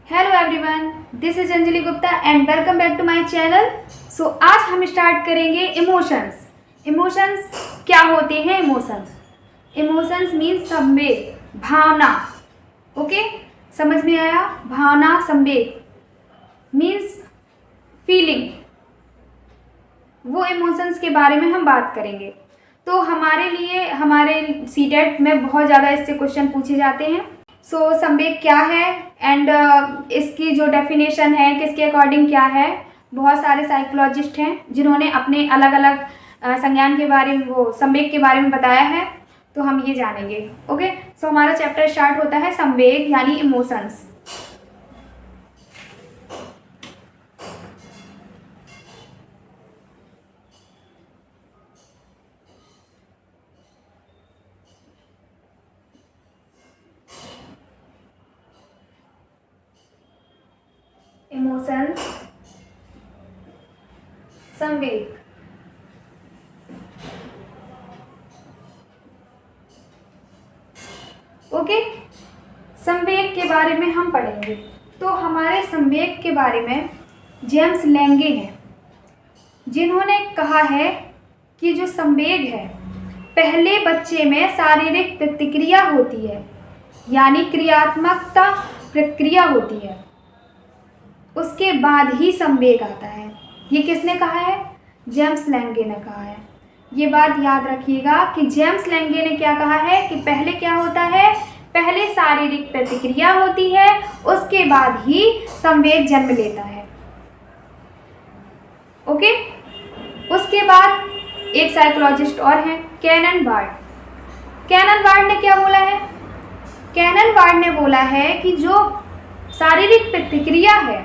Hello everyone, this is Anjali Gupta and welcome back to my channel. So आज हम start करेंगे emotions. Emotions क्या होते हैं? इमोशंस मीन्स संवेग, भावना। ओके, समझ में आया? भावना, संवेग मीन्स फीलिंग। वो इमोशंस के बारे में हम बात करेंगे। तो हमारे लिए हमारे सीटेट में बहुत ज़्यादा इससे क्वेश्चन पूछे जाते हैं। सो संवेग क्या है एंड इसकी जो डेफिनेशन है किसके अकॉर्डिंग क्या है। बहुत सारे साइकोलॉजिस्ट हैं जिन्होंने अपने अलग अलग संज्ञान के बारे में, वो संवेग के बारे में बताया है, तो हम ये जानेंगे। ओके, सो हमारा चैप्टर स्टार्ट होता है संवेग यानी इमोशंस। इमोशंस, संवेग। ओके, संवेग के बारे में हम पढ़ेंगे। तो हमारे संवेग के बारे में जेम्स लेंगे हैं, जिन्होंने कहा है कि जो संवेग है पहले बच्चे में शारीरिक प्रतिक्रिया होती है, यानी क्रियात्मकता प्रक्रिया होती है, उसके बाद ही संवेग आता है। ये किसने कहा है? जेम्स लेंगे ने कहा है। ये बात याद रखिएगा कि जेम्स लेंगे ने क्या कहा है कि पहले क्या होता है, पहले शारीरिक प्रतिक्रिया होती है, उसके बाद ही संवेग जन्म लेता है। ओके, उसके बाद एक साइकोलॉजिस्ट और हैं, कैनन बार्ड। कैनन बार्ड ने क्या बोला है? कैनन बार्ड ने बोला है कि जो शारीरिक प्रतिक्रिया है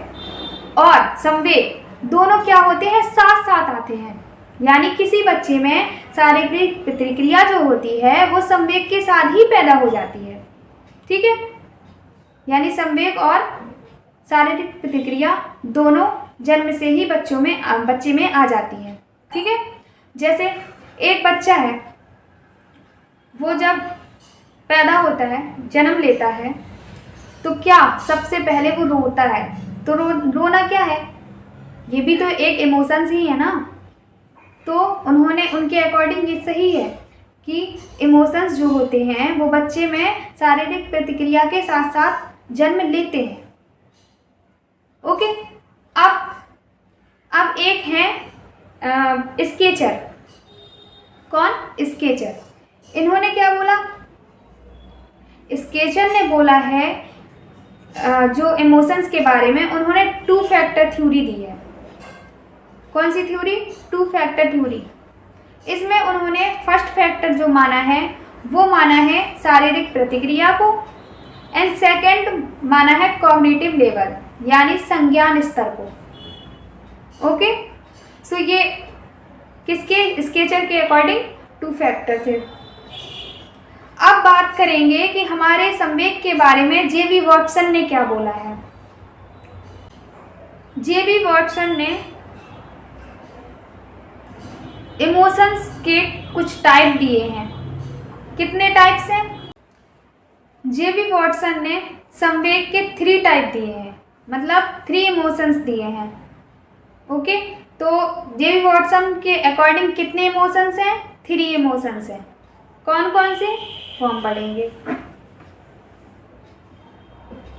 और संवेग दोनों क्या होते हैं, साथ साथ आते हैं। यानी किसी बच्चे में शारीरिक प्रतिक्रिया जो होती है वो संवेग के साथ ही पैदा हो जाती है। ठीक है, यानी संवेग और शारीरिक प्रतिक्रिया दोनों जन्म से ही बच्चे में आ जाती हैं। ठीक है, जैसे एक बच्चा है, वो जब पैदा होता है, जन्म लेता है, तो क्या सबसे पहले वो रोता है। तो रोना क्या है? ये भी तो एक इमोशंस ही है ना। तो उनके अकॉर्डिंग ये सही है कि इमोशंस जो होते हैं वो बच्चे में शारीरिक प्रतिक्रिया के साथ साथ जन्म लेते हैं। ओके, अब एक है स्केचर। कौन? स्केचर। इन्होंने क्या बोला? स्केचर ने बोला है जो इमोशंस के बारे में, उन्होंने 2 फैक्टर थ्योरी दी है। कौन सी थ्योरी? 2 factor theory. इसमें उन्होंने फर्स्ट फैक्टर जो माना है वो माना है शारीरिक प्रतिक्रिया को, एंड सेकंड माना है कॉग्निटिव लेवल यानी संज्ञान स्तर को। ओके, सो ये किसके? स्केचर के अकॉर्डिंग 2 फैक्टर थे। अब बात करेंगे कि हमारे संवेग के बारे में जे.बी. वॉटसन ने क्या बोला है। जे.बी. वॉटसन ने इमोशंस के कुछ टाइप दिए हैं। कितने टाइप्स हैं? जे.बी. वॉटसन ने संवेग के 3 टाइप दिए हैं, मतलब 3 इमोशंस दिए हैं। ओके, तो जे.बी. वॉटसन के अकॉर्डिंग कितने इमोशंस हैं? 3 इमोशंस हैं। कौन कौन से? वो हम पढ़ेंगे।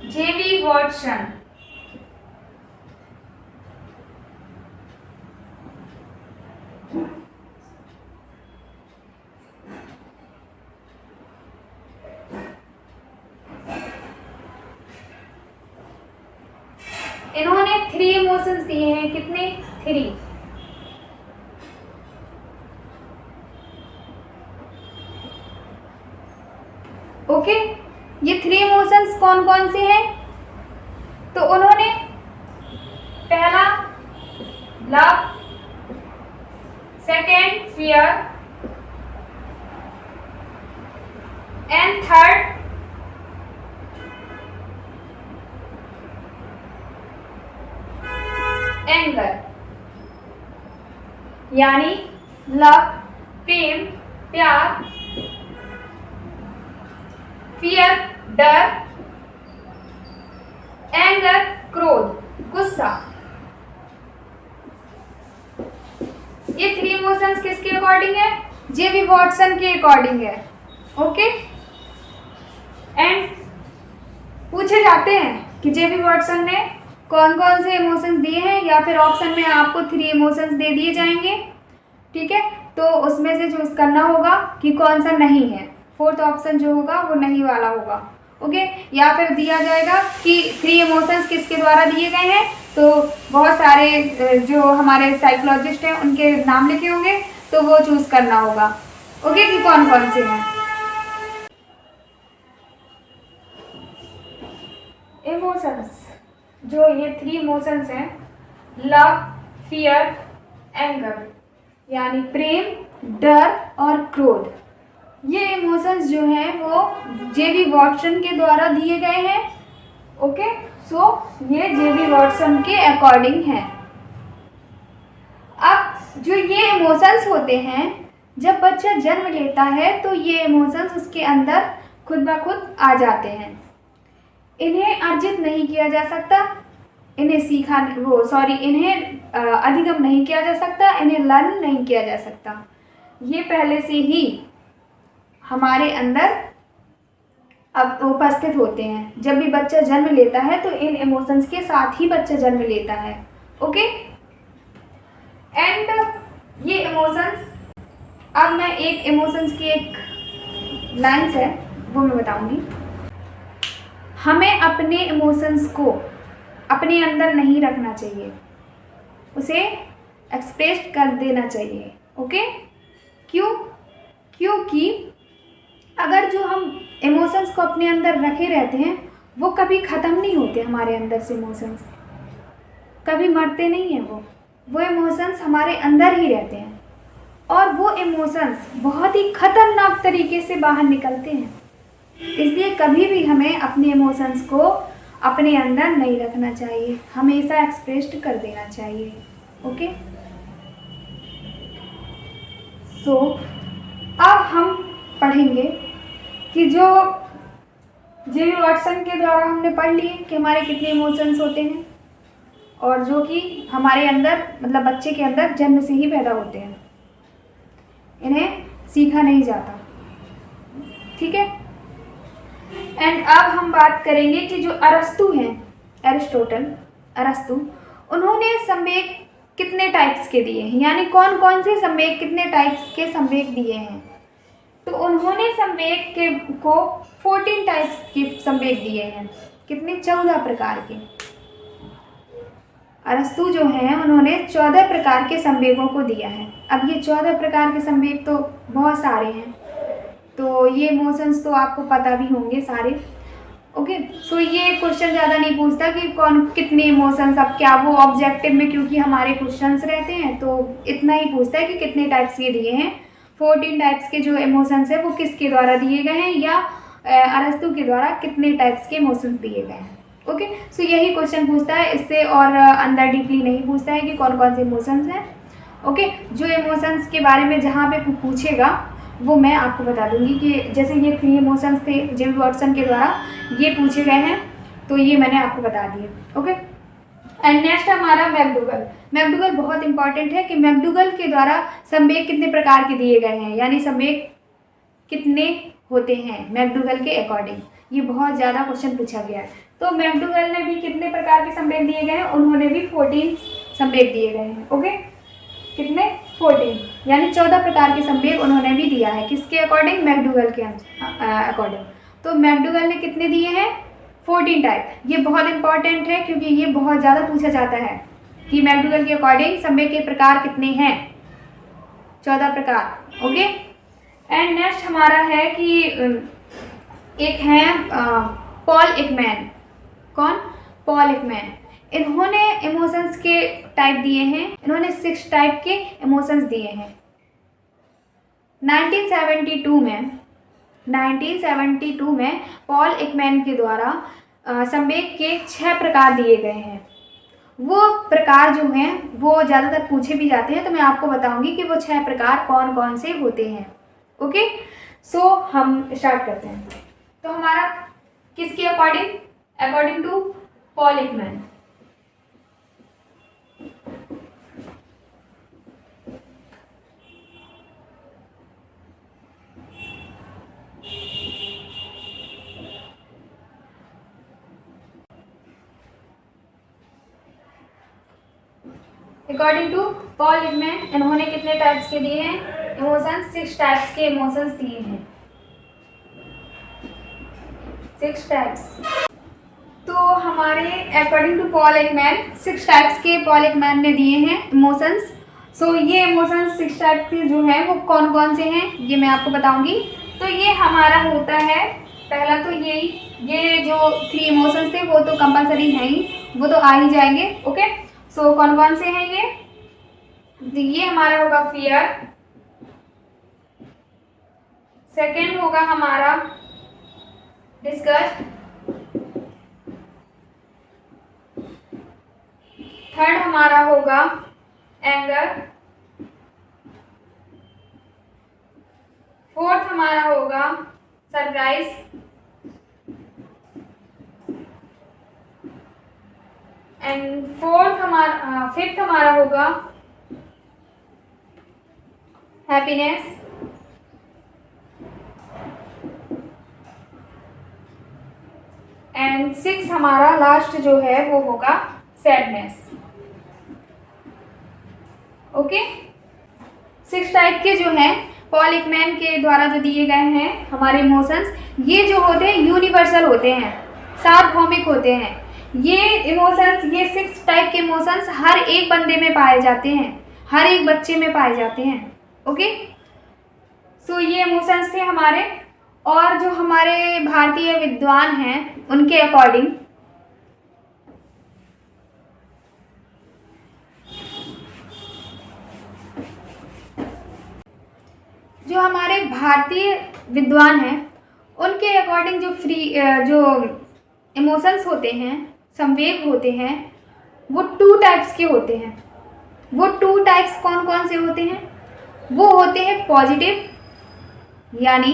जे.बी. वॉटसन इन्होंने 3 इमोशंस दिए हैं। कितने? 3। ओके, ये 3 इमोशंस कौन कौन से हैं? तो उन्होंने पहला love, second fear and third anger. यानी लव, प्रेम, प्यार, फियर, डर, एंगर, जेबी वॉटसन के अकॉर्डिंग है। ओके, एंड पूछे जाते हैं कि जेबी वॉटसन ने कौन कौन से इमोशंस दिए हैं, या फिर ऑप्शन में आपको 3 इमोशंस दे दिए जाएंगे, ठीक है, तो उसमें से चूज करना होगा कि कौन सा नहीं है। 4th ऑप्शन जो होगा वो नहीं वाला होगा। ओके, या फिर दिया जाएगा कि 3 इमोशंस किसके द्वारा दिए गए हैं, तो बहुत सारे जो हमारे साइकोलॉजिस्ट हैं उनके नाम लिखे होंगे, तो वो चूज करना होगा। ओके, कि कौन कौन से हैं इमोशंस। जो ये 3 इमोशंस हैं, लव, फियर, एंगर, यानी प्रेम, डर और क्रोध, ये इमोशंस जो हैं वो जेबी वॉटसन के द्वारा दिए गए हैं। ओके, सो ये जेबी वॉटसन के अकॉर्डिंग है। अब जो ये इमोशंस होते हैं, जब बच्चा जन्म लेता है तो ये इमोशंस उसके अंदर खुद ब खुद आ जाते हैं। इन्हें अर्जित नहीं किया जा सकता, इन्हें इन्हें अधिगम नहीं किया जा सकता, इन्हें लर्न नहीं किया जा सकता। ये पहले से ही हमारे अंदर अब उपस्थित होते हैं। जब भी बच्चा जन्म लेता है तो इन इमोशंस के साथ ही बच्चा जन्म लेता है। ओके, एंड ये इमोशंस, अब मैं एक इमोशंस की एक लाइन्स है वो मैं बताऊंगी। हमें अपने इमोशंस को अपने अंदर नहीं रखना चाहिए, उसे एक्सप्रेस कर देना चाहिए। ओके, क्यों? क्योंकि अगर जो हम इमोशंस को अपने अंदर रखे रहते हैं वो कभी ख़त्म नहीं होते। हमारे अंदर से इमोशंस कभी मरते नहीं हैं। वो इमोशंस हमारे अंदर ही रहते हैं, और वो इमोशंस बहुत ही ख़तरनाक तरीके से बाहर निकलते हैं। इसलिए कभी भी हमें अपने इमोशंस को अपने अंदर नहीं रखना चाहिए, हमेशा एक्सप्रेस कर देना चाहिए। ओके, सो अब हम पढ़ेंगे कि जो जेबी वॉटसन के द्वारा हमने पढ़ लिए कि हमारे कितने इमोशंस होते हैं, और जो कि हमारे अंदर मतलब बच्चे के अंदर जन्म से ही पैदा होते हैं, इन्हें सीखा नहीं जाता। ठीक है, एंड अब हम बात करेंगे कि जो अरस्तु हैं, अरस्तु, उन्होंने संवेग कितने टाइप्स के दिए हैं, यानी कौन कौन से संवेग कितने टाइप्स के संवेग दिए हैं। तो उन्होंने संवेग के को 14 टाइप्स के संवेग दिए हैं। कितने? 14 प्रकार के। अरस्तु जो हैं उन्होंने 14 प्रकार के संवेगों को दिया है। अब ये 14 प्रकार के संवेग तो बहुत सारे हैं, तो ये इमोशंस तो आपको पता भी होंगे सारे। ओके, सो ये क्वेश्चन ज़्यादा नहीं पूछता कि कौन कितने इमोशंस, अब क्या वो ऑब्जेक्टिव में क्योंकि हमारे क्वेश्चंस रहते हैं तो इतना ही पूछता है कि कितने टाइप्स के दिए हैं। 14 टाइप्स के जो इमोशंस है वो किसके द्वारा दिए गए हैं, या अरस्तु के द्वारा कितने टाइप्स के इमोशंस दिए गए हैं। ओके, सो यही क्वेश्चन पूछता है, इससे और अंदर डीपली नहीं पूछता है कि कौन कौन से इमोशंस हैं। ओके, जो इमोशंस के बारे में जहाँ पे पूछेगा वो मैं आपको बता दूंगी कि जैसे ये 3 इमोशंस थे जेबी वॉटसन के द्वारा ये पूछे गए हैं, तो ये मैंने आपको बता दिए। ओके, एंड नेक्स्ट हमारा मैकडूगल। मैकडूगल बहुत इंपॉर्टेंट है कि मैकडूगल के द्वारा संवेग कितने प्रकार के दिए गए हैं, यानी संवेग कितने होते हैं मैकडूगल के अकॉर्डिंग। ये बहुत ज़्यादा क्वेश्चन पूछा गया है। तो मैकडूगल ने भी कितने प्रकार के संवेग दिए गए हैं, उन्होंने भी 14 संवेग दिए गए हैं। ओके, कितने? 14, यानी 14 प्रकार के संवेग उन्होंने भी दिया है। किसके अकॉर्डिंग? मैकडूगल के अकॉर्डिंग। तो मैकडूगल ने कितने दिए हैं? 14 टाइप। ये बहुत इंपॉर्टेंट है क्योंकि ये बहुत ज़्यादा पूछा जाता है कि मैकडूगल के अकॉर्डिंग संवेग के प्रकार कितने हैं? 14 प्रकार। ओके, एंड नेक्स्ट हमारा है कि एक है पॉल एकमैन। कौन? Paul Ekman. इन्होंने इमोशंस के टाइप दिए हैं, इन्होंने 6 टाइप के इमोशंस दिए हैं। 1972 में पॉल एकमैन के द्वारा संवेग के 6 प्रकार दिए गए हैं। वो प्रकार जो हैं वो ज़्यादातर पूछे भी जाते हैं, तो मैं आपको बताऊंगी कि वो 6 प्रकार कौन कौन से होते हैं। ओके, सो हम स्टार्ट करते हैं। तो हमारा किसके according? According to Paul Ekman. According to Paul Ekman इन्होंने कितने टाइप्स के दिए हैं इमोशंस? 6 टाइप्स के इमोशंस दिए हैं, 6 टाइप्स। तो हमारे according to Paul Ekman 6 types के पॉल एकमैन ने दिए हैं इमोशंस। सो ये इमोशंस 6 टाइप के जो हैं वो कौन कौन से हैं ये मैं आपको बताऊंगी। तो ये हमारा होता है पहला तो ये जो 3 इमोशंस थे वो तो कंपलसरी हैं ही, वो तो आ ही जाएंगे। ओके, सो कौन कौन से हैं ये हमारा होगा फियर, सेकेंड होगा हमारा डिस्गस्ट, थर्ड हमारा होगा एंगर, फोर्थ हमारा होगा सरप्राइज, एंड फिफ्थ हमारा होगा हैप्पीनेस, एंड 6 हमारा लास्ट जो है वो होगा सैडनेस। ओके, 6 टाइप के जो हैं पॉल एकमैन के द्वारा जो दिए गए हैं हमारे इमोशंस, ये जो होते हैं यूनिवर्सल होते हैं, सार्वभौमिक होते हैं। ये इमोशंस, ये 6 टाइप के इमोशंस हर एक बंदे में पाए जाते हैं, हर एक बच्चे में पाए जाते हैं। ओके, सो ये इमोशंस थे हमारे। और जो हमारे भारतीय विद्वान हैं उनके अकॉर्डिंग जो हमारे भारतीय विद्वान हैं उनके अकॉर्डिंग जो इमोशंस होते हैं, संवेग होते हैं, वो 2 टाइप्स के होते हैं। वो 2 टाइप्स कौन कौन से होते हैं? वो होते हैं पॉजिटिव यानी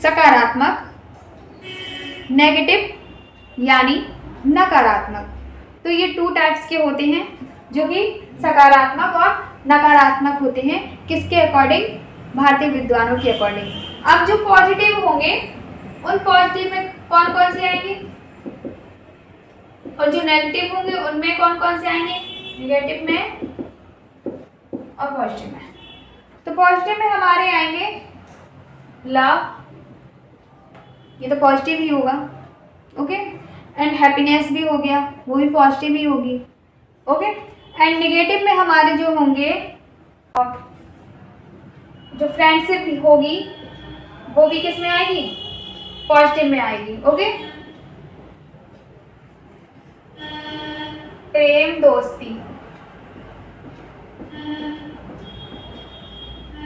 सकारात्मक, नेगेटिव यानी नकारात्मक। तो ये 2 टाइप्स के होते हैं जो कि सकारात्मक और नकारात्मक होते हैं। किसके अकॉर्डिंग? भारतीय विद्वानों के अकॉर्डिंग। अब जो पॉजिटिव होंगे उन पॉजिटिव में कौन कौन से आएंगे, और जो नेगेटिव होंगे उनमें कौन कौन से आएंगे? नेगेटिव में और पॉजिटिव में। तो पॉजिटिव में हमारे आएंगे लव, ये तो पॉजिटिव ही होगा। ओके, एंड हैप्पीनेस भी हो गया, वो भी पॉजिटिव ही होगी। ओके, एंड नेगेटिव में हमारे जो होंगे, जो फ्रेंडशिप होगी वो भी किस में आएगी? पॉजिटिव में आएगी। ओके, प्रेम दोस्ती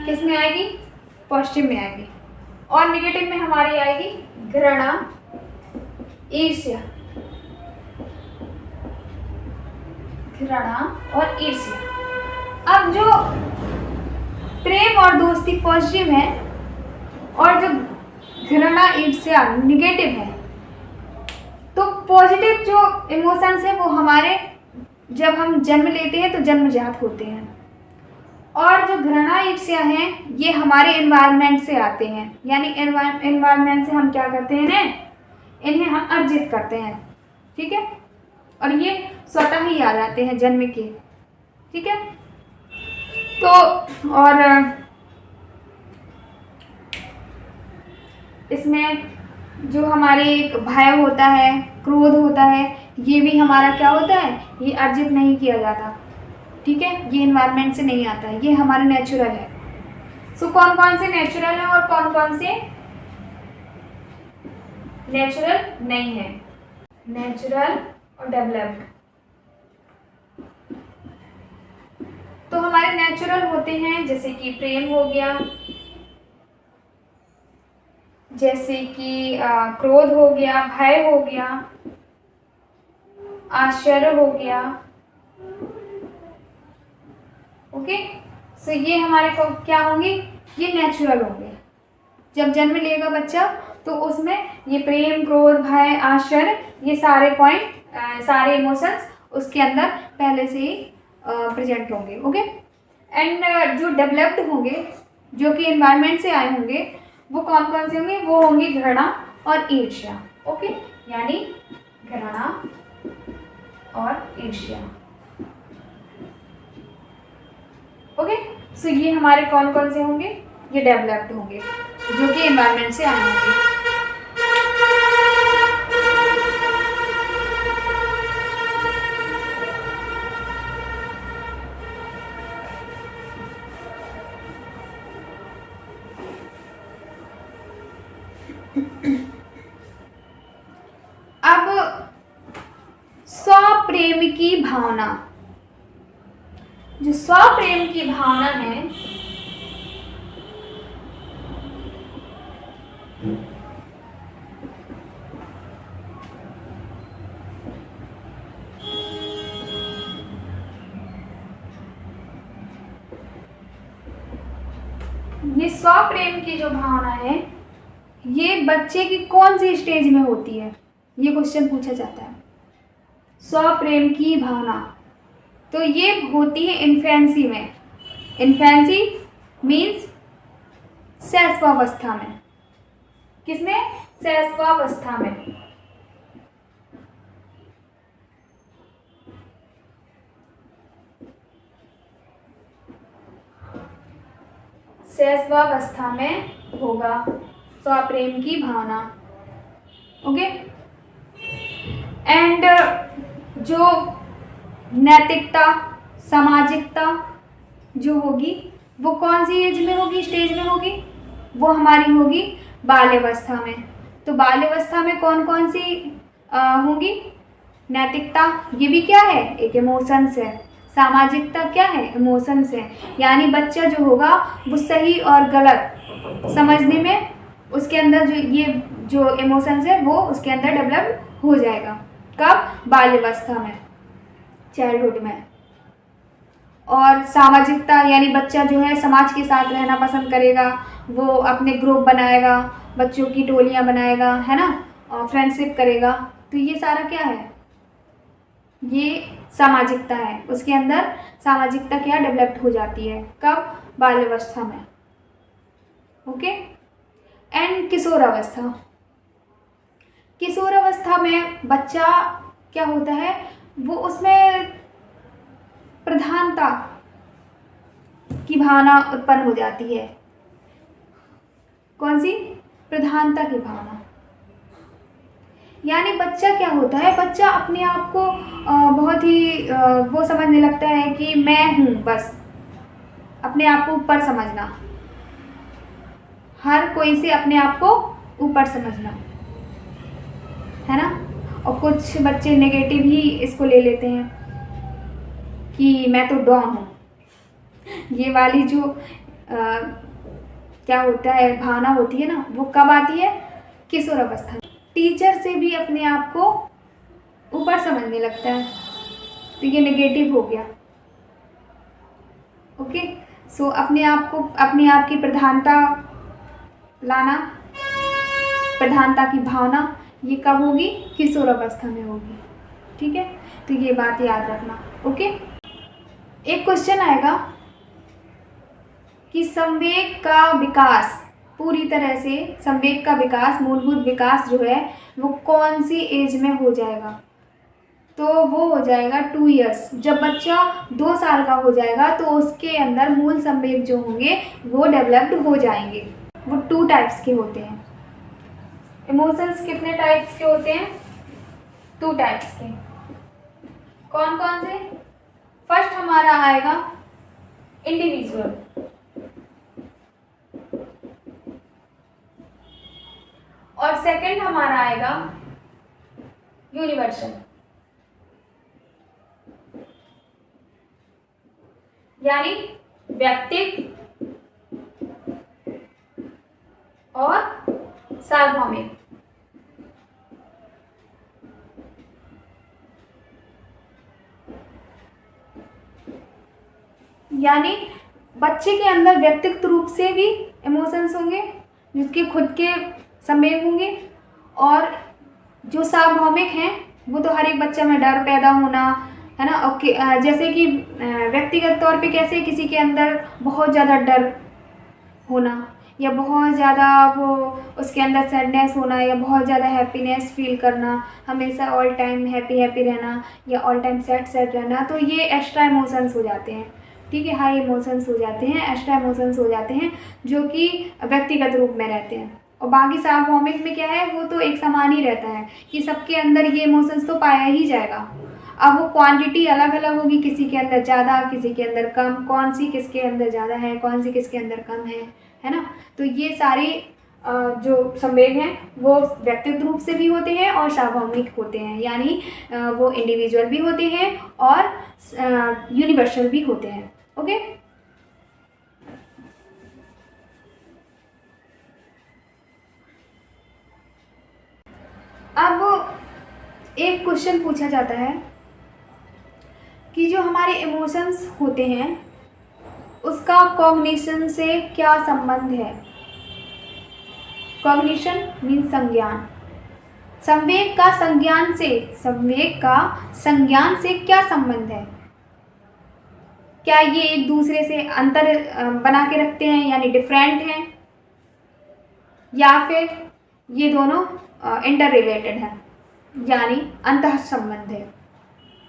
किस में आएगी? पॉजिटिव में आएगी। और नेगेटिव में हमारी आएगी घृणा, ईर्ष्या, घृणा और ईर्ष्या। अब जो प्रेम और दोस्ती पॉजिटिव है और जो घृणा ईर्ष्या निगेटिव है, तो पॉजिटिव जो इमोशंस है वो हमारे जब हम जन्म लेते हैं तो जन्मजात होते हैं, और जो घृणा ईर्ष्या है ये हमारे एनवायरनमेंट से आते हैं। यानी एनवायरनमेंट से हम क्या करते हैं, इन्हें हम अर्जित करते हैं। ठीक है, और ये स्वतः ही आ जाते हैं जन्म के। ठीक है, तो और इसमें जो हमारे एक भय होता है, क्रोध होता है, ये भी हमारा क्या होता है, ये अर्जित नहीं किया जाता। ठीक है, ये एनवायरनमेंट से नहीं आता है, ये हमारा नेचुरल है। सो कौन कौन से नेचुरल है और कौन कौन से नेचुरल नहीं है? नेचुरल और डेवलप्ड। तो हमारे नेचुरल होते हैं जैसे कि प्रेम हो गया, जैसे कि क्रोध हो गया, भय हो गया, आश्चर्य हो गया। ओके, सो ये हमारे को क्या होंगे, ये नेचुरल होंगे। जब जन्म लेगा बच्चा तो उसमें ये प्रेम, क्रोध, भय, आश्चर्य, ये सारे पॉइंट, सारे इमोशंस उसके अंदर पहले से ही प्रेजेंट होंगे। ओके, एंड जो डेवलप्ड होंगे, जो कि एनवायरनमेंट से आए होंगे, वो कौन कौन से होंगे? वो होंगे घृणा और ईर्ष्या। ओके, यानी घृणा और ईर्ष्या। ओके, सो ये हमारे कौन कौन से होंगे, ये डेवलप्ड होंगे जो कि एनवायरनमेंट से आए होंगे। अब स्वप्रेम की भावना, जो स्वप्रेम की भावना है ये स्वप्रेम की जो भावना है ये बच्चे की कौन सी स्टेज में होती है, ये क्वेश्चन पूछा जाता है। स्वप्रेम की भावना तो ये होती है इन्फेंसी में। इन्फेंसी मीन्स शैशवावस्था में। किसमें? शैशवावस्था में। शैशवावस्था में होगा स्वप्रेम की भावना। ओके, एंड जो नैतिकता, सामाजिकता जो होगी वो कौन सी एज में होगी, स्टेज में होगी? वो हमारी होगी बाल्यावस्था में। तो बाल्यावस्था में कौन कौन सी होंगी? नैतिकता, ये भी क्या है? एक इमोशंस है। सामाजिकता क्या है? इमोशंस है। यानी बच्चा जो होगा वो सही और गलत समझने में उसके अंदर ये जो इमोशंस है वो उसके अंदर डेवलप हो जाएगा। कब? बाल्यावस्था में, चाइल्डहुड में। और सामाजिकता यानी बच्चा जो है समाज के साथ रहना पसंद करेगा, वो अपने ग्रुप बनाएगा, बच्चों की टोलियां बनाएगा, है ना, और फ्रेंडशिप करेगा। तो ये सारा क्या है? ये सामाजिकता है। उसके अंदर सामाजिकता क्या डेवलप्ड हो जाती है? कब? बाल्यावस्था में। ओके, एंड किशोरावस्था। किशोरावस्था में बच्चा क्या होता है, वो उसमें प्रधानता की भावना उत्पन्न हो जाती है। कौन सी? प्रधानता की भावना। यानी बच्चा क्या होता है, बच्चा अपने आप को बहुत ही वो समझने लगता है कि मैं हूँ, बस अपने आप को ऊपर समझना, हर कोई से अपने आप को ऊपर समझना, है ना। और कुछ बच्चे नेगेटिव ही इसको ले लेते हैं कि मैं तो डॉन हूँ। ये वाली जो क्या होता है भावना होती है ना, वो कब आती है? किशोरावस्था। टीचर से भी अपने आप को ऊपर समझने लगता है, तो ये नेगेटिव हो गया। ओके, सो अपने आप को, अपने आप की प्रधानता लाना, प्रधानता की भावना, ये कब होगी? किशोरावस्था में होगी। ठीक है, तो ये बात याद रखना। ओके, एक क्वेश्चन आएगा कि संवेग का विकास, पूरी तरह से संवेग का विकास, मूलभूत विकास जो है वो कौन सी एज में हो जाएगा? तो वो हो जाएगा 2 इयर्स। जब बच्चा 2 साल का हो जाएगा तो उसके अंदर मूल संवेग जो होंगे वो डेवलप्ड हो जाएंगे। वो 2 टाइप्स के होते हैं। इमोशंस कितने टाइप्स के होते हैं? 2 टाइप्स के। कौन कौन से? फर्स्ट हमारा आएगा इंडिविजुअल, और सेकंड हमारा आएगा यूनिवर्सल। यानी व्यक्तिगत और सार्वभौमिक। यानी बच्चे के अंदर व्यक्तिगत रूप से भी इमोशंस होंगे, जिसके खुद के संवेग होंगे, और जो सार्वभौमिक हैं वो तो हर एक बच्चे में डर पैदा होना, है ना। ओके, जैसे कि व्यक्तिगत तौर पे कैसे किसी के अंदर बहुत ज़्यादा डर होना, या बहुत ज़्यादा वो उसके अंदर सैडनेस होना, या बहुत ज़्यादा हैप्पीनेस फील करना, हमेशा ऑल टाइम हैप्पी हैप्पी रहना, या ऑल टाइम सैड सैड रहना, तो ये एक्स्ट्रा इमोशंस हो जाते हैं। ठीक है। हाई इमोशंस हो जाते हैं, एक्स्ट्रा इमोशंस हो जाते हैं जो कि व्यक्तिगत रूप में रहते हैं। और बाकी सार्वभौमिक में क्या है, वो तो एक समान ही रहता है कि सबके अंदर ये इमोशंस तो पाया ही जाएगा। अब वो क्वांटिटी अलग अलग होगी, किसी के अंदर ज़्यादा, किसी के अंदर कम, कौन सी किसके अंदर ज़्यादा है, कौन सी किसके अंदर कम है ना। तो ये सारे जो संवेग हैं वो व्यक्तिगत रूप से भी होते हैं और सार्वभौमिक होते हैं, यानी वो इंडिविजुअल भी होते हैं और यूनिवर्सल भी होते हैं। ओके। अब एक क्वेश्चन पूछा जाता है कि जो हमारे इमोशंस होते हैं उसका कॉग्निशन से क्या संबंध है। कॉग्निशन मीन्स संज्ञान। संवेग का संज्ञान से क्या संबंध है। क्या ये एक दूसरे से अंतर बना के रखते हैं, यानी डिफरेंट हैं, या फिर ये दोनों इंटर रिलेटेड हैं, यानी अंतः संबंध है।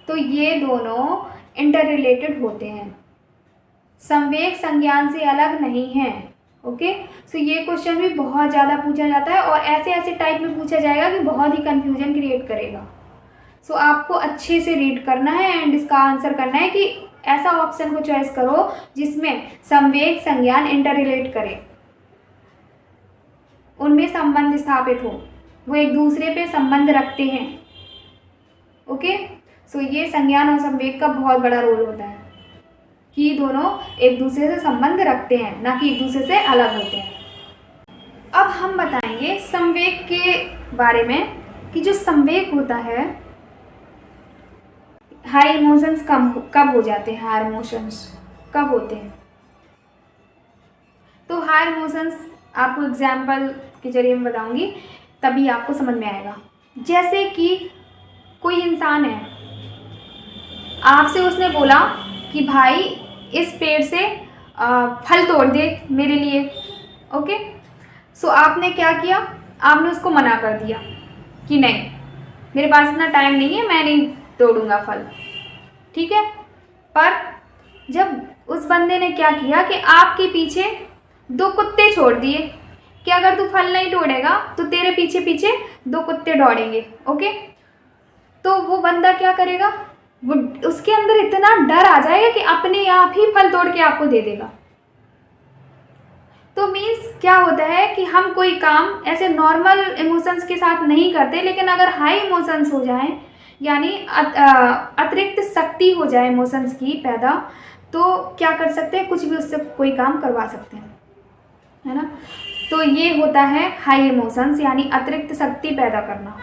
तो ये दोनों इंटर रिलेटेड होते हैं, संवेग संज्ञान से अलग नहीं है। ओके। सो ये क्वेश्चन भी बहुत ज़्यादा पूछा जाता है और ऐसे ऐसे टाइप में पूछा जाएगा कि बहुत ही कंफ्यूजन क्रिएट करेगा। सो आपको अच्छे से रीड करना है एंड इसका आंसर करना है कि ऐसा ऑप्शन को चॉइस करो जिसमें संवेग संज्ञान इंटर रिलेट करे, उनमें संबंध स्थापित हो, वो एक दूसरे पे संबंध रखते हैं। ओके। सो ये संज्ञान और संवेग का बहुत बड़ा रोल होता है कि दोनों एक दूसरे से संबंध रखते हैं, ना कि एक दूसरे से अलग होते हैं। अब हम बताएंगे संवेग के बारे में कि जो संवेग होता है, हाई इमोशंस कब हो जाते हैं, हाई इमोशंस कब होते हैं। तो हाई इमोशंस आपको एग्जाम्पल के जरिए मैं बताऊंगी, तभी आपको समझ में आएगा। जैसे कि कोई इंसान है, आपसे उसने बोला कि भाई इस पेड़ से फल तोड़ दे मेरे लिए। ओके। सो आपने क्या किया, आपने उसको मना कर दिया कि नहीं, मेरे पास इतना टाइम नहीं है, मैं नहीं तोड़ूंगा फल। ठीक है। पर जब उस बंदे ने क्या किया कि आपके पीछे 2 कुत्ते छोड़ दिए कि अगर तू फल नहीं तोड़ेगा तो तेरे पीछे पीछे 2 कुत्ते दौड़ेंगे। ओके। तो वो बंदा क्या करेगा, वो उसके अंदर इतना डर आ जाएगा कि अपने आप ही फल तोड़ के आपको दे देगा। तो मीन्स क्या होता है कि हम कोई काम ऐसे नॉर्मल इमोशंस के साथ नहीं करते, लेकिन अगर हाई इमोशंस हो जाएं, यानी अतिरिक्त शक्ति हो जाए इमोशंस की पैदा, तो क्या कर सकते हैं, कुछ भी उससे कोई काम करवा सकते हैं, है ना। तो ये होता है हाई इमोशंस, यानी अतिरिक्त शक्ति पैदा करना,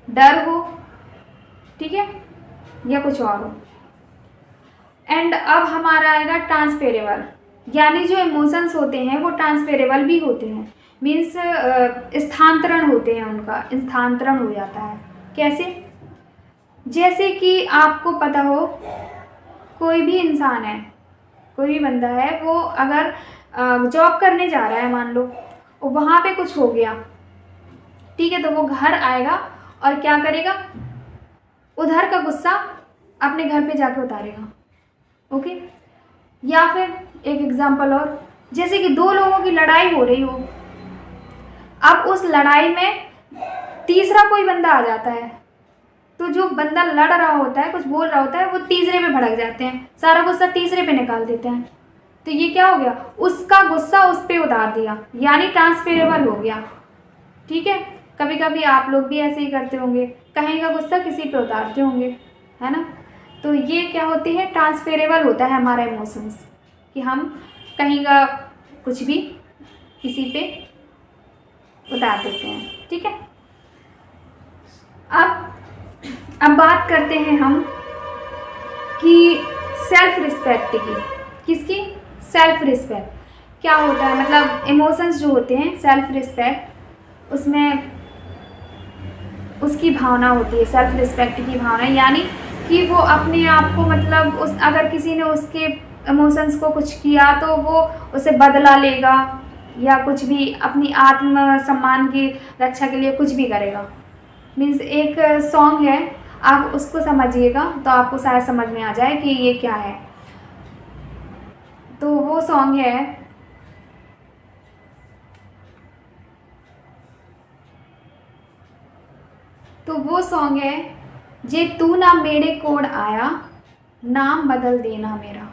डर हो, ठीक है, या कुछ और हो। एंड अब हमारा आएगा ट्रांसफेरेबल, यानी जो इमोशंस होते हैं वो ट्रांसफेरेबल भी होते हैं, मीन्स स्थानांतरण होते हैं, उनका स्थानांतरण हो जाता है। कैसे, जैसे कि आपको पता हो कोई भी इंसान है, कोई भी बंदा है, वो अगर जॉब करने जा रहा है मान लो, और वहाँ पे कुछ हो गया, ठीक है, तो वो घर आएगा और क्या करेगा, उधर का गुस्सा अपने घर पे जाके उतारेगा। ओके। या फिर एक एग्जांपल और, जैसे कि 2 लोगों की लड़ाई हो रही हो, अब उस लड़ाई में तीसरा कोई बंदा आ जाता है, तो जो बंदा लड़ रहा होता है, कुछ बोल रहा होता है, वो तीसरे पे भड़क जाते हैं, सारा गुस्सा तीसरे पे निकाल देते हैं। तो ये क्या हो गया, उसका गुस्सा उस पे उतार दिया, यानी ट्रांसफेरेबल हो गया। ठीक है। कभी कभी आप लोग भी ऐसे ही करते होंगे, कहीं का गुस्सा किसी पे उतारते होंगे, है ना। तो ये क्या होती है, ट्रांसफेरेबल होता है हमारा इमोशंस, कि हम कहीं का कुछ भी किसी पे उतार देते हैं। ठीक है। अब बात करते हैं हम कि सेल्फ रिस्पेक्ट की। किसकी, सेल्फ रिस्पेक्ट क्या होता है, मतलब इमोशंस जो होते हैं, सेल्फ रिस्पेक्ट, उसमें उसकी भावना होती है, सेल्फ रिस्पेक्ट की भावना, यानी कि वो अपने आप को, मतलब उस अगर किसी ने उसके इमोशंस को कुछ किया तो वो उसे बदला लेगा, या कुछ भी अपनी आत्म सम्मान की रक्षा के लिए कुछ भी करेगा। मीन्स एक सॉन्ग है, आप उसको समझिएगा तो आपको शायद समझ में आ जाए कि ये क्या है। तो वो सॉन्ग है, जे तू ना मेरे कोड आया, नाम बदल देना मेरा।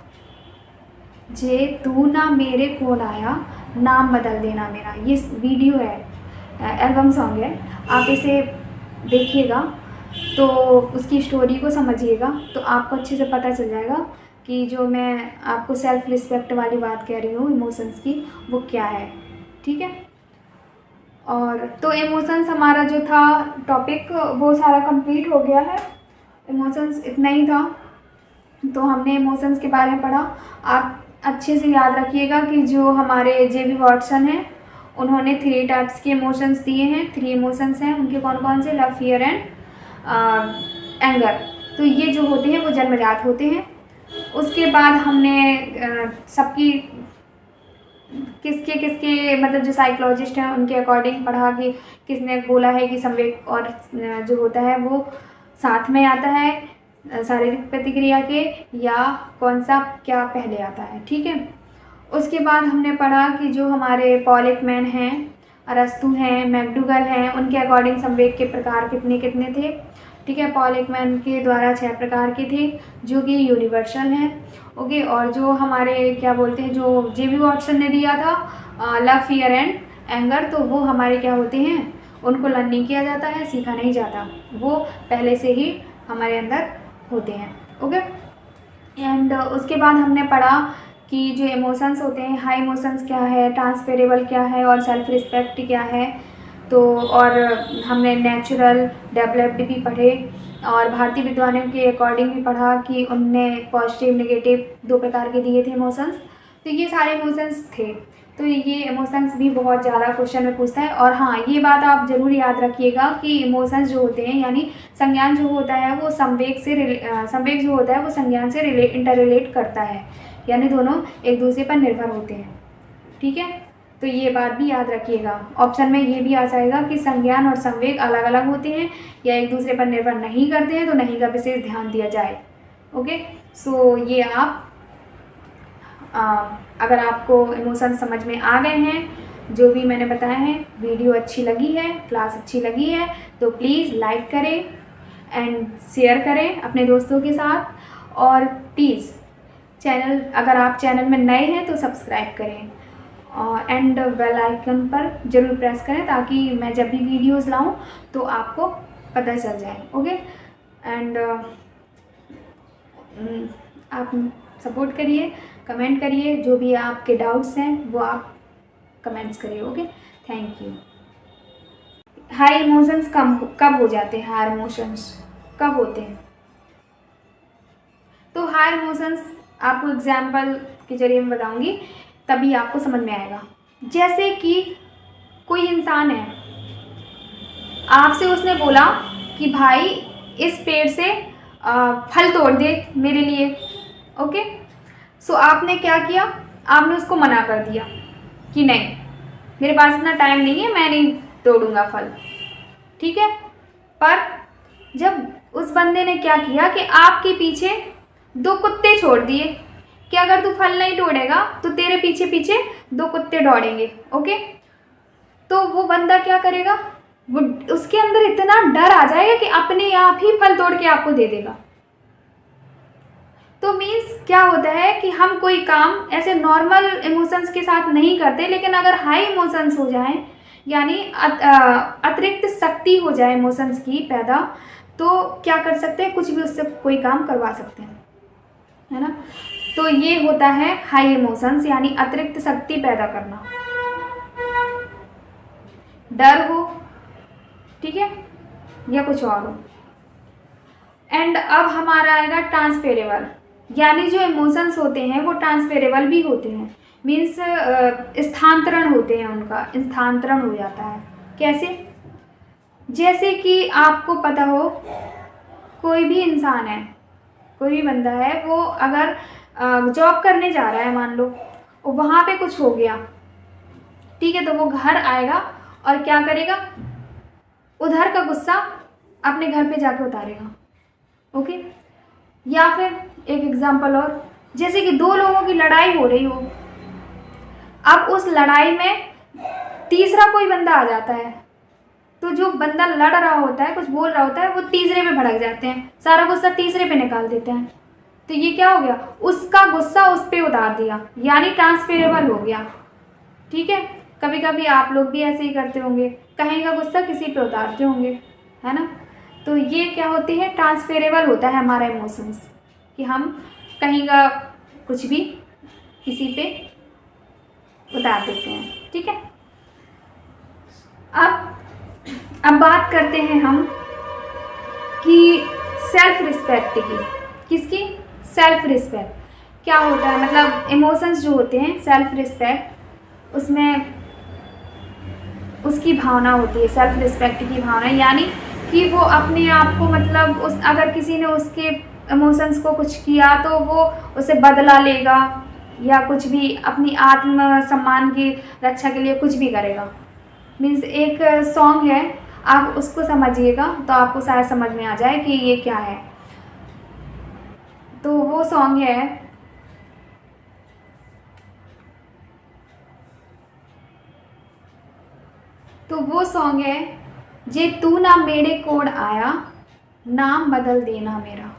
जे तू ना मेरे कोड आया, नाम बदल देना मेरा। ये वीडियो है, एल्बम सॉन्ग है, आप इसे देखिएगा तो उसकी स्टोरी को समझिएगा तो आपको अच्छे से पता चल जाएगा कि जो मैं आपको सेल्फ रिस्पेक्ट वाली बात कह रही हूँ इमोशंस की, वो क्या है। ठीक है, और तो इमोशंस हमारा जो था टॉपिक वो सारा कंप्लीट हो गया है। इमोशंस इतना ही था, तो हमने इमोशंस के बारे में पढ़ा। आप अच्छे से याद रखिएगा कि जो हमारे जे.बी. वॉटसन हैं उन्होंने 3 टाइप्स के इमोशंस दिए हैं। 3 इमोशंस हैं, उनके कौन कौन से, लव, फियर एंड एंगर। तो ये जो होते हैं वो जन्मजात होते हैं। उसके बाद हमने सबकी किसके किसके मतलब जो साइकोलॉजिस्ट हैं उनके अकॉर्डिंग पढ़ा कि किसने बोला है कि संवेग और जो होता है वो साथ में आता है शारीरिक प्रतिक्रिया के, या कौन सा क्या पहले आता है। ठीक है, उसके बाद हमने पढ़ा कि जो हमारे पॉल एकमैन हैं, अरस्तु हैं, मैकडूगल हैं, उनके अकॉर्डिंग संवेग के प्रकार कितने कितने थे। ठीक है, पॉल एकमैन के द्वारा 6 प्रकार के थे जो कि यूनिवर्सल हैं। ओके, और जो हमारे क्या बोलते हैं, जो जे.बी. वॉटसन ने दिया था लव, फियर एंड एंगर, तो वो हमारे क्या होते हैं, उनको लर्न नहीं किया जाता है, सीखा नहीं जाता, वो पहले से ही हमारे अंदर होते हैं। ओके, एंड उसके बाद हमने पढ़ा कि जो इमोशंस होते हैं, हाई इमोशंस क्या है, ट्रांसफरेबल क्या है और सेल्फ रिस्पेक्ट क्या है। तो और हमने नेचुरल, डेवलप्ड भी पढ़े, और भारतीय विद्वानों के अकॉर्डिंग भी पढ़ा कि उनने पॉजिटिव नेगेटिव 2 प्रकार के दिए थे इमोशंस। तो ये सारे इमोशंस थे। तो ये इमोशंस भी बहुत ज़्यादा क्वेश्चन में पूछता है। और हाँ, ये बात आप ज़रूर याद रखिएगा कि इमोशंस जो होते हैं, यानी संज्ञान जो होता है वो संवेग जो होता है वो संज्ञान से इंटर रिलेट करता है, यानी दोनों एक दूसरे पर निर्भर होते हैं। ठीक है, तो ये बात भी याद रखिएगा। ऑप्शन में ये भी आ जाएगा कि संज्ञान और संवेग अलग अलग होते हैं या एक दूसरे पर निर्भर नहीं करते हैं, तो नहीं का विशेष ध्यान दिया जाए। ओके, सो ये आप अगर आपको इमोशन समझ में आ गए हैं, जो भी मैंने बताया है, वीडियो अच्छी लगी है, क्लास अच्छी लगी है, तो प्लीज़ लाइक करें एंड शेयर करें अपने दोस्तों के साथ, और प्लीज़ चैनल, अगर आप चैनल में नए हैं तो सब्सक्राइब करें एंड बेल आइकन पर ज़रूर प्रेस करें ताकि मैं जब भी वीडियोज़ लाऊं तो आपको पता चल जाए। ओके, एंड आप सपोर्ट करिए, कमेंट करिए, जो भी आपके डाउट्स हैं वो आप कमेंट्स करिए। Okay, thank you. High emotions कब हो जाते हैं, हाई इमोशंस कब होते हैं? तो हाई इमोशंस आपको एग्जाम्पल के जरिए मैं बताऊंगी, तभी आपको समझ में आएगा। जैसे कि कोई इंसान है, आपसे उसने बोला कि भाई इस पेड़ से फल तोड़ दे मेरे लिए। ओके, सो आपने क्या किया, आपने उसको मना कर दिया कि नहीं, मेरे पास इतना टाइम नहीं है, मैं नहीं तोड़ूंगा फल। ठीक है, पर जब उस बंदे ने क्या किया कि आपके पीछे 2 कुत्ते छोड़ दिए कि अगर तू फल नहीं तोड़ेगा तो तेरे पीछे पीछे 2 कुत्ते दौड़ेंगे। ओके, तो वो बंदा क्या करेगा, वो उसके अंदर इतना डर आ जाएगा कि अपने आप ही फल तोड़ के आपको दे देगा। तो मीन्स क्या होता है कि हम कोई काम ऐसे नॉर्मल इमोशंस के साथ नहीं करते, लेकिन अगर हाई इमोशंस हो जाएं, यानी अतिरिक्त शक्ति हो जाए इमोशंस की पैदा, तो क्या कर सकते हैं, कुछ भी उससे कोई काम करवा सकते हैं, है ना। तो ये होता है हाई इमोशंस, यानी अतिरिक्त शक्ति पैदा करना, डर हो, ठीक है, या कुछ और हो। एंड अब हमारा आएगा ट्रांसफेरेबल, यानी जो इमोशंस होते हैं वो ट्रांसफेरेबल भी होते हैं, मीन्स स्थानांतरण होते हैं, उनका स्थानांतरण हो जाता है। कैसे? जैसे कि आपको पता हो, कोई भी इंसान है, कोई भी बंदा है, वो अगर जॉब करने जा रहा है, मान लो, और वहाँ पे कुछ हो गया, ठीक है, तो वो घर आएगा और क्या करेगा, उधर का गुस्सा अपने घर पे जाके उतारेगा, ओके। या फिर एक एग्जांपल और, जैसे कि दो लोगों की लड़ाई हो रही हो, अब उस लड़ाई में तीसरा कोई बंदा आ जाता है, तो जो बंदा लड़ रहा होता है, कुछ बोल रहा होता है, वो तीसरे पे भड़क जाते हैं, सारा गुस्सा तीसरे पे निकाल देते हैं। तो ये क्या हो गया, उसका गुस्सा उस पे उतार दिया, यानी ट्रांसफरेबल हो गया। ठीक है, कभी कभी आप लोग भी ऐसे ही करते होंगे, कहीं का गुस्सा किसी पे उतारते होंगे, है ना। तो ये क्या होती है, ट्रांसफरेबल होता है हमारा इमोशंस, कि हम कहीं का कुछ भी किसी पे उतार देते हैं। ठीक है, अब बात करते हैं हम कि सेल्फ रिस्पेक्ट की। किसकी, सेल्फ रिस्पेक्ट क्या होता है, मतलब इमोशंस जो होते हैं, सेल्फ रिस्पेक्ट, उसमें उसकी भावना होती है, सेल्फ रिस्पेक्ट की भावना, यानी कि वो अपने आप को, मतलब उस अगर किसी ने उसके इमोशंस को कुछ किया तो वो उसे बदला लेगा, या कुछ भी अपनी आत्म सम्मान की रक्षा के लिए कुछ भी करेगा। मीन्स एक सॉन्ग है, आप उसको समझिएगा तो आपको शायद समझ में आ जाए कि ये क्या है। तो वो सॉन्ग है जे तू ना मेरे कोड आया, नाम बदल देना मेरा।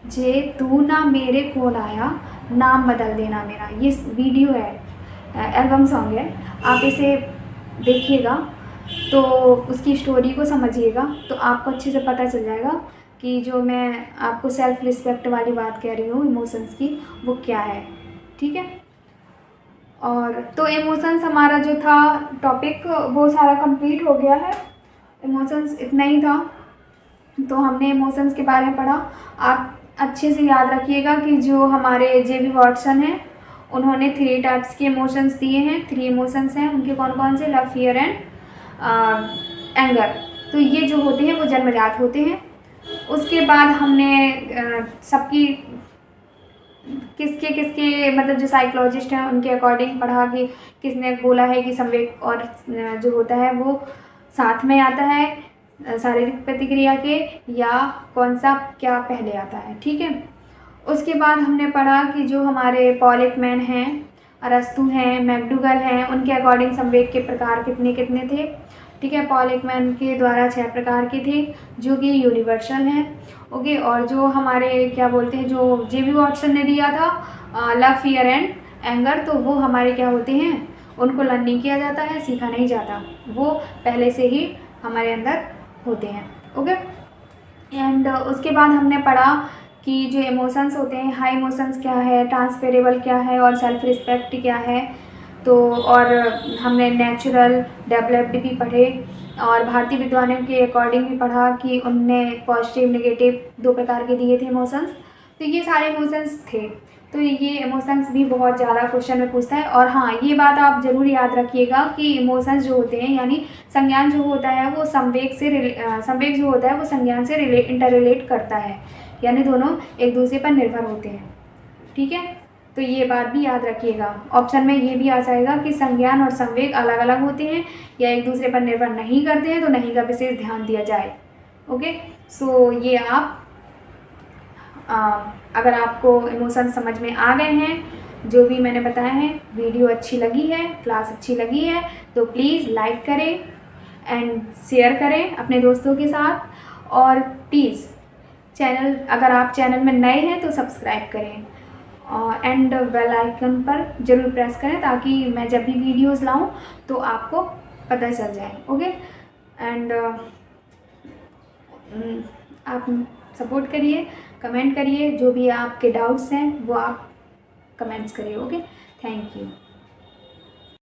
जे तू ना मेरे कोड आया, नाम बदल देना मेरा। ये वीडियो है, एल्बम सॉन्ग है, आप इसे देखिएगा तो उसकी स्टोरी को समझिएगा, तो आपको अच्छे से पता चल जाएगा कि जो मैं आपको सेल्फ रिस्पेक्ट वाली बात कह रही हूँ इमोशंस की, वो क्या है। ठीक है, और तो इमोशंस हमारा जो था टॉपिक वो सारा कंप्लीट हो गया है। इमोशंस इतना ही था, तो हमने इमोशंस के बारे में पढ़ा। आप अच्छे से याद रखिएगा कि जो हमारे जे.बी. वॉटसन हैं, उन्होंने 3 टाइप्स के इमोशंस दिए हैं। 3 इमोशंस हैं, उनके कौन कौन से, लव, फियर एंड एंगर। तो ये जो होते हैं वो जन्मजात होते हैं। उसके बाद हमने सबकी किसके मतलब जो साइकोलॉजिस्ट हैं उनके अकॉर्डिंग पढ़ा कि किसने बोला है कि संवेग और जो होता है वो साथ में आता है शारीरिक प्रतिक्रिया के, या कौन सा क्या पहले आता है। ठीक है, उसके बाद हमने पढ़ा कि जो हमारे पॉल एकमैन हैं, अरस्तु हैं, मैकडूगल हैं, उनके अकॉर्डिंग संवेग के प्रकार कितने कितने थे। ठीक है, पॉल एकमैन के द्वारा 6 प्रकार के थे जो कि यूनिवर्सल हैं। ओके, और जो हमारे क्या बोलते हैं, जो जे.बी. वॉटसन ने दिया था लव, फियर एंड एंगर, तो वो हमारे क्या होते हैं, उनको लर्न नहीं किया जाता है, सीखा नहीं जाता, वो पहले से ही हमारे अंदर होते हैं। ओके, एंड उसके बाद हमने पढ़ा कि जो इमोशंस होते हैं, हाई इमोशंस क्या है, ट्रांसफरेबल क्या है, और सेल्फ रिस्पेक्ट क्या है। तो और हमने नेचुरल, डेवलप्ड भी पढ़े, और भारतीय विद्वानों के अकॉर्डिंग भी पढ़ा कि उनने पॉजिटिव नेगेटिव 2 प्रकार के दिए थे इमोशंस। तो ये सारे इमोशंस थे। तो ये इमोशंस भी बहुत ज़्यादा क्वेश्चन में पूछता है। और हाँ, ये बात आप ज़रूर याद रखिएगा कि इमोशंस जो होते हैं, यानी संज्ञान जो होता है वो संवेग जो होता है वो संज्ञान से इंटर रिलेट करता है, यानी दोनों एक दूसरे पर निर्भर होते हैं। ठीक है, तो ये बात भी याद रखिएगा। ऑप्शन में ये भी आ जाएगा कि संज्ञान और संवेग अलग अलग होते हैं या एक दूसरे पर निर्भर नहीं करते हैं, तो नहीं का विशेष ध्यान दिया जाए। ओके, सो ये आप अगर आपको इमोशन समझ में आ गए हैं, जो भी मैंने बताया है, वीडियो अच्छी लगी है, क्लास अच्छी लगी है, तो प्लीज़ लाइक करें एंड शेयर करें अपने दोस्तों के साथ, और प्लीज़ चैनल, अगर आप चैनल में नए हैं तो सब्सक्राइब करें, एंड बेल आइकन पर ज़रूर प्रेस करें ताकि मैं जब भी वीडियोस लाऊं तो आपको पता चल जाए। ओके, एंड आप सपोर्ट करिए, कमेंट करिए, जो भी आपके डाउट्स हैं वो आप कमेंट्स करिए। Okay, thank you.